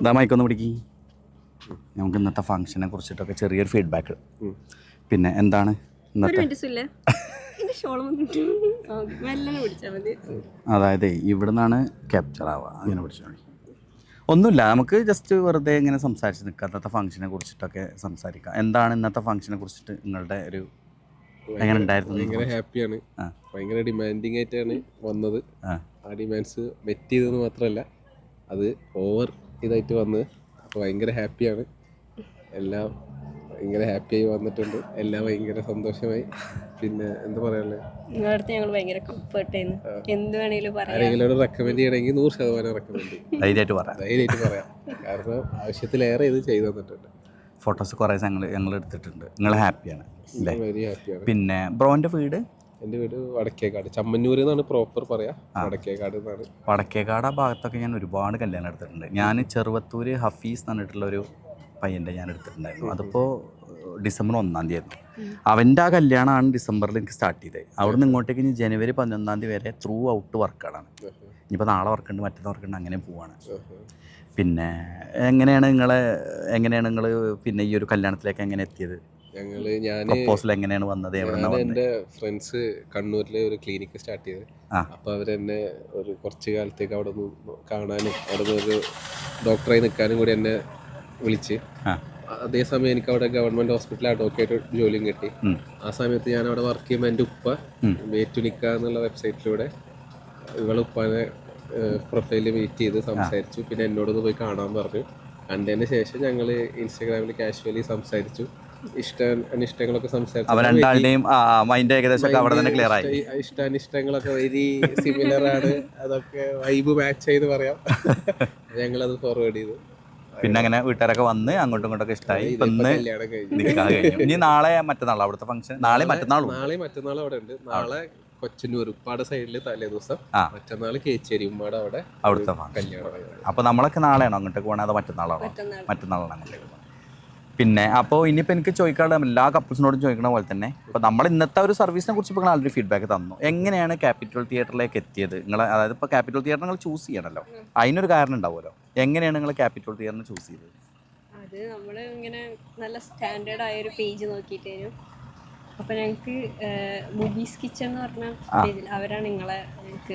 ഇതാ മൈക്കൊന്ന് പിടിക്കി. നമുക്ക് ഇന്നത്തെ ഫംഗ്ഷനെ കുറിച്ചിട്ടൊക്കെ ചെറിയൊരു ഫീഡ്ബാക്ക്. പിന്നെ എന്താണ് ഇന്നത്തെ, അതായത് ഇവിടെ നിന്നാണ് ക്യാപ്ചർ ആവുക, അങ്ങനെ പിടിച്ചാൽ മതി. ഒന്നുമില്ല, നമുക്ക് ജസ്റ്റ് വെറുതെ ഇങ്ങനെ സംസാരിച്ച് നിൽക്കാം. ഇന്നത്തെ ഫംഗ്ഷനെ കുറിച്ചിട്ടൊക്കെ സംസാരിക്കാം. എന്താണ് ഇന്നത്തെ ഫംഗ്ഷനെ കുറിച്ചിട്ട് നിങ്ങളുടെ ഒരു എങ്ങനെ ഉണ്ടായിരുന്നു? ഭയങ്കര ഹാപ്പിയാണ്. ഭയങ്കര ഡിമാൻഡിങ് ആയിട്ടാണ് വന്നത്. ആ ഡിമാൻഡ്സ് മെറ്റ് ചെയ്തെന്ന് മാത്രമല്ല, അത് ഓവർ ഇതായിട്ട് വന്നത്. അപ്പോൾ ഭയങ്കര ഹാപ്പിയാണ്. എല്ലാം ഭയങ്കര ഹാപ്പിയായി വന്നിട്ടുണ്ട്. എല്ലാം ഭയങ്കര സന്തോഷമായി. പിന്നെ എന്താ പറയാനുള്ളത്, ആരെങ്കിലും റെക്കമെൻഡ് ചെയ്യണമെങ്കിൽ 100% റെക്കമെൻഡ് ചെയ്യും. ധൈര്യമായിട്ട് പറയാം. കാരണം ആവശ്യത്തിലേറെ ഇത് ചെയ്തു തന്നിട്ടുണ്ട്. ഫോട്ടോസ് കുറേ ഞങ്ങൾ എടുത്തിട്ടുണ്ട്. നിങ്ങൾ ഹാപ്പിയാണ് അല്ലേ? വെരി ഹാപ്പിയാണ്. പിന്നെ ബ്രോൻ്റെ വീട്? എൻ്റെ വീട് വടക്കേക്കാട്, ചമ്മന്നൂർ എന്നാണ് പ്രോപ്പർ പറയാ. വടക്കേക്കാട് എന്നാണ്. വടക്കേക്കാട് ആ ഭാഗത്തൊക്കെ ഞാൻ ഒരുപാട് കല്യാണം എടുത്തിട്ടുണ്ട്. ഞാൻ ചെറുവത്തൂർ ഹഫീസ് എന്ന് പറഞ്ഞിട്ടുള്ളൊരു പയ്യൻ്റെ ഞാൻ എടുത്തിട്ടുണ്ടായിരുന്നു. അതിപ്പോൾ ഡിസംബർ 1-ാം തീയതി ആയിരുന്നു. അവൻ്റെ ആ കല്യാണമാണ് ഡിസംബറിൽ എനിക്ക് സ്റ്റാർട്ട് ചെയ്തത്. അവിടെ നിന്ന് ഇങ്ങോട്ടേക്ക് ഇനി ജനുവരി 11-ാം തീയതി വരെ ത്രൂ ഔട്ട് വർക്കുകളാണ്. ഇനിയിപ്പോൾ നാളെ വർക്കുണ്ട്, മറ്റന്നാൾ വർക്കുണ്ട്, അങ്ങനെ പോവാണ്. പിന്നെ എങ്ങനെയാണ് നിങ്ങൾ പിന്നെ ഈ ഒരു കല്യാണത്തിലേക്ക് എങ്ങനെ എത്തിയത്? പ്രപ്പോസൽ എങ്ങനെയാണ് വന്നത്? എൻ്റെ ഫ്രണ്ട്സ് കണ്ണൂരിലെ ഒരു ക്ലിനിക്ക് സ്റ്റാർട്ട് ചെയ്ത്, അപ്പോൾ അവരെന്നെ ഒരു കുറച്ച് കാലത്തേക്ക് അവിടെ നിന്ന് കാണാനും അവിടെ നിന്ന് ഒരു ഡോക്ടറായി നിൽക്കാനും കൂടി എന്നെ വിളിച്ച്. അതേസമയം എനിക്ക് അവിടെ ഗവൺമെൻറ് ഹോസ്പിറ്റലിൽ അഡ്വക്കേറ്റ് ജോലിയും കിട്ടി. ആ സമയത്ത് ഞാൻ അവിടെ വർക്ക് ചെയ്യുമ്പോൾ എൻ്റെ ഉപ്പ വേറ്റുനിക്ക എന്നുള്ള വെബ്സൈറ്റിലൂടെ ഇവളുപ്പാനെ പ്രൊഫൈലിൽ മീറ്റ് ചെയ്ത് സംസാരിച്ചു. പിന്നെ എന്നോടൊന്ന് പോയി കാണാൻ പറഞ്ഞു. കണ്ടതിന് ശേഷം ഞങ്ങൾ ഇൻസ്റ്റാഗ്രാമിൽ കാഷ്വലി സംസാരിച്ചു. ഇഷ്ടാനിഷ്ടങ്ങളൊക്കെ ഇഷ്ടാനിഷ്ടങ്ങളൊക്കെ വെരി സിമിലർ ആണ്. അതൊക്കെ വൈബ് മാച്ച് ചെയ്ത് പറയാം. ഞങ്ങളത് ഫോർവേഡ് ചെയ്തു. പിന്നെ അങ്ങനെ വീട്ടുകാരൊക്കെ വന്ന് അങ്ങോട്ടും ഇങ്ങോട്ടൊക്കെ ഇഷ്ടമായി. ഇനി നാളെ മറ്റന്നാൾ അവിടുത്തെ ഫംഗ്ഷൻ, നാളെ മറ്റന്നാളും അവിടെ ഉണ്ട്. നാളെ കൊച്ചന്നൂർ ഉപ്പാടെ സൈഡില് തലേ ദിവസം, മറ്റന്നാള് കേച്ചേരി ഉമ്മാടെ അവിടെ അവിടുത്തെ കല്യാണം. അപ്പൊ നമ്മളൊക്കെ നാളെയാണോ അങ്ങോട്ടേക്ക് പോകണേ? അതോ മറ്റന്നാളാണോ? മറ്റന്നാളാണ് അങ്ങോട്ടേക്ക് പോകണം. പിന്നെ അപ്പോൾ ഇനിയിപ്പോൾ എനിക്ക് ചോദിക്കാനുള്ള എല്ലാ കപ്പിൾസിനോടും ചോദിക്കണ പോലെ തന്നെ, ഇപ്പോൾ നമ്മൾ ഇന്നത്തെ ഒരു സർവീസിനെ കുറിച്ച് ഇപ്പോൾ ആൾറെഡി ഫീഡ്ബാക്ക് തന്നു. എങ്ങനെയാണ് ക്യാപിറ്റൽ തിയേറ്ററിലേക്ക് എത്തിയത് നിങ്ങൾ? അതായത് ഇപ്പോൾ ക്യാപിറ്റൽ തിയേറ്റർ നിങ്ങൾ ചൂസ് ചെയ്യണമല്ലോ, അതിനൊരു കാരണം ഉണ്ടാവുമല്ലോ. എങ്ങനെയാണ് നിങ്ങൾ ക്യാപിറ്റൽ തിയേറ്ററിനെ ചൂസ് ചെയ്തത്? അത് നമ്മൾ ഇങ്ങനെ നല്ല സ്റ്റാൻഡേർഡ് ആയ ഒരു പേജ് നോക്കിയിട്ടേനും. അപ്പോൾ ഞങ്ങൾക്ക് മൂവീസ് കിച്ചൺ എന്ന് പറഞ്ഞ പേജിൽ അവരാണ് നിങ്ങളെ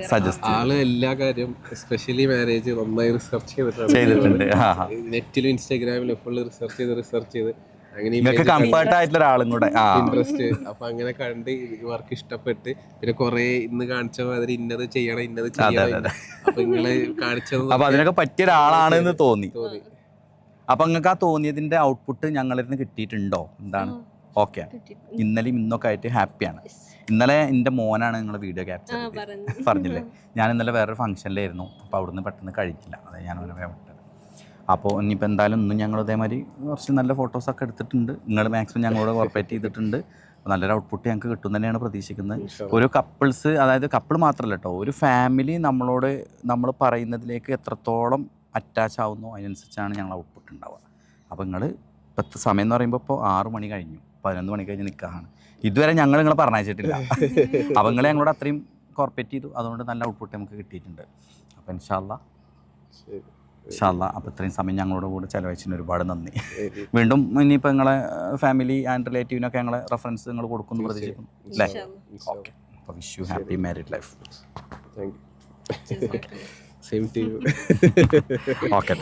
സജസ്റ്റ്. ആള് എല്ലാ കാര്യം എസ്പെഷ്യലി മാരേജ് നന്നായി റിസർച്ച് ചെയ്തിട്ടുണ്ട്. നെറ്റിലും ഇൻസ്റ്റാഗ്രാമിലും ഫുള്ള് റിസർച്ച് ചെയ്ത് അങ്ങനെ കംഫർട്ട് ആയിട്ടുള്ള ഒരാളും കൂടെ ഇൻട്രസ്റ്റ്. അപ്പൊ അങ്ങനെ കണ്ട് വർക്ക് ഇഷ്ടപ്പെട്ട്, പിന്നെ കുറെ ഇന്ന് കാണിച്ച മാതിരി ഇന്നത് ചെയ്യണം അപ്പൊ നിങ്ങള് കാണിച്ചത്, അപ്പൊ അതിനൊക്കെ പറ്റിയ ഒരാളാണെന്ന് തോന്നി. അപ്പൊ നിങ്ങൾക്ക് ആ തോന്നിയതിന്റെ ഔട്ട്പുട്ട് ഞങ്ങളിന്ന് കിട്ടിയിട്ടുണ്ടോ? എന്താണ്? ഓക്കെ, ഇന്നലെയും ഇന്നൊക്കെ ആയിട്ട് ഹാപ്പിയാണ്. ഇന്നലെ എൻ്റെ മോനാണ് നിങ്ങൾ വീഡിയോ ക്യാപ്ചർ പറഞ്ഞില്ലേ. ഞാൻ ഇന്നലെ വേറൊരു ഫംഗ്ഷനിലായിരുന്നു. അപ്പോൾ അവിടുന്ന് പെട്ടെന്ന് കഴിക്കില്ല, അതെ ഞാൻ അവനെ വിട്ടത്. അപ്പോൾ ഇനിയിപ്പോൾ എന്തായാലും ഇന്നും ഞങ്ങൾ ഇതേമാതിരി കുറച്ച് നല്ല ഫോട്ടോസൊക്കെ എടുത്തിട്ടുണ്ട്. നിങ്ങൾ മാക്സിമം ഞങ്ങളോട് കോർപ്പറേറ്റ് ചെയ്തിട്ടുണ്ട്. നല്ലൊരു ഔട്ട്പുട്ട് ഞങ്ങൾക്ക് കിട്ടും തന്നെയാണ് പ്രതീക്ഷിക്കുന്നത്. ഒരു കപ്പിൾസ്, അതായത് കപ്പിൾ മാത്രമല്ല കേട്ടോ, ഒരു ഫാമിലി നമ്മളോട് നമ്മൾ പറയുന്നതിലേക്ക് എത്രത്തോളം അറ്റാച്ച് ആവുന്നു അതിനനുസരിച്ചാണ് ഞങ്ങൾ ഔട്ട്പുട്ട് ഉണ്ടാവുക. അപ്പോൾ നിങ്ങൾ ഇപ്പോഴത്തെ സമയം എന്ന് പറയുമ്പോൾ ഇപ്പോൾ 6 മണി കഴിഞ്ഞു, 11 മണി കഴിഞ്ഞ് നിൽക്കാണ്. ഇതുവരെ ഞങ്ങൾ നിങ്ങളെ പറഞ്ഞയച്ചിട്ടില്ല. അപ്പോൾ നിങ്ങൾ ഞങ്ങളോട് അത്രയും കോർപ്പറേറ്റ് ചെയ്തു, അതുകൊണ്ട് നല്ല ഔട്ട്പുട്ട് നമുക്ക് കിട്ടിയിട്ടുണ്ട്. അപ്പോൾ ഇൻഷാ അല്ലാ. അപ്പോൾ ഇത്രയും സമയം ഞങ്ങളോട് കൂടെ ചിലവഴിച്ചതിന് ഒരുപാട് നന്ദി. വീണ്ടും ഇനിയിപ്പോൾ നിങ്ങളെ ഫാമിലി ആൻഡ് റിലേറ്റീവിനൊക്കെ ഞങ്ങളെ റെഫറൻസ് നിങ്ങൾ കൊടുക്കുമെന്ന് പ്രതീക്ഷിക്കുന്നു അല്ലേ? ഓക്കെ, അപ്പോൾ wish you happy married life. Same to you. Okay.